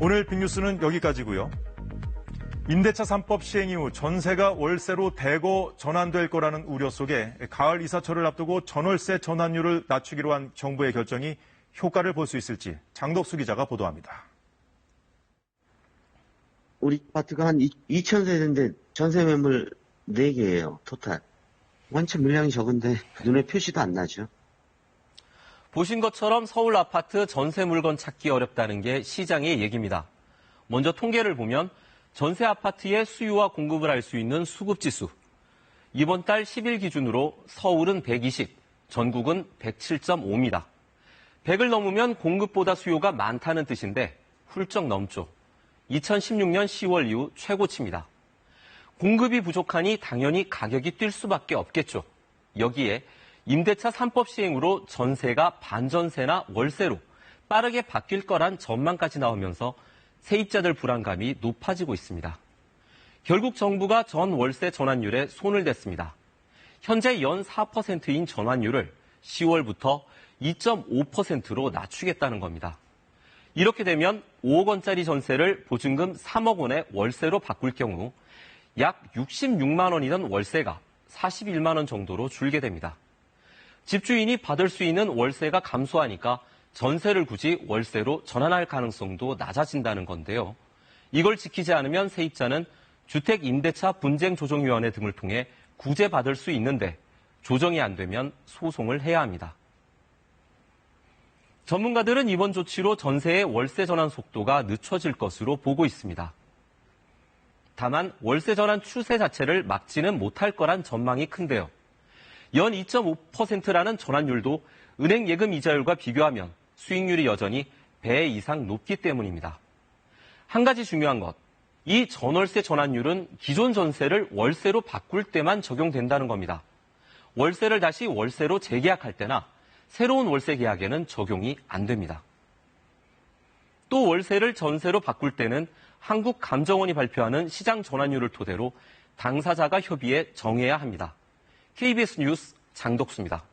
오늘 빅뉴스는 여기까지고요. 임대차 3법 시행 이후 전세가 월세로 대거 전환될 거라는 우려 속에 가을 이사철을 앞두고 전월세 전환율을 낮추기로 한 정부의 결정이 효과를 볼 수 있을지 장덕수 기자가 보도합니다. 우리 아파트가 한 2,000세대인데 전세 매물 4개예요, 토탈. 원체 물량이 적은데 눈에 표시도 안 나죠. 보신 것처럼 서울 아파트 전세 물건 찾기 어렵다는 게 시장의 얘기입니다. 먼저 통계를 보면 전세 아파트의 수요와 공급을 알 수 있는 수급지수. 이번 달 10일 기준으로 서울은 120, 전국은 107.5입니다. 100을 넘으면 공급보다 수요가 많다는 뜻인데 훌쩍 넘죠. 2016년 10월 이후 최고치입니다. 공급이 부족하니 당연히 가격이 뛸 수밖에 없겠죠. 여기에 임대차 3법 시행으로 전세가 반전세나 월세로 빠르게 바뀔 거란 전망까지 나오면서 세입자들 불안감이 높아지고 있습니다. 결국 정부가 전 월세 전환율에 손을 댔습니다. 현재 연 4%인 전환율을 10월부터 2.5%로 낮추겠다는 겁니다. 이렇게 되면 5억 원짜리 전세를 보증금 3억 원의 월세로 바꿀 경우 약 66만 원이던 월세가 41만 원 정도로 줄게 됩니다. 집주인이 받을 수 있는 월세가 감소하니까 전세를 굳이 월세로 전환할 가능성도 낮아진다는 건데요. 이걸 지키지 않으면 세입자는 주택임대차 분쟁조정위원회 등을 통해 구제받을 수 있는데 조정이 안 되면 소송을 해야 합니다. 전문가들은 이번 조치로 전세의 월세 전환 속도가 늦춰질 것으로 보고 있습니다. 다만 월세 전환 추세 자체를 막지는 못할 거란 전망이 큰데요. 연 2.5%라는 전환율도 은행 예금 이자율과 비교하면 수익률이 여전히 배 이상 높기 때문입니다. 한 가지 중요한 것, 이 전월세 전환율은 기존 전세를 월세로 바꿀 때만 적용된다는 겁니다. 월세를 다시 월세로 재계약할 때나 새로운 월세 계약에는 적용이 안 됩니다. 또 월세를 전세로 바꿀 때는 한국감정원이 발표하는 시장 전환율을 토대로 당사자가 협의해 정해야 합니다. KBS 뉴스 장덕수입니다.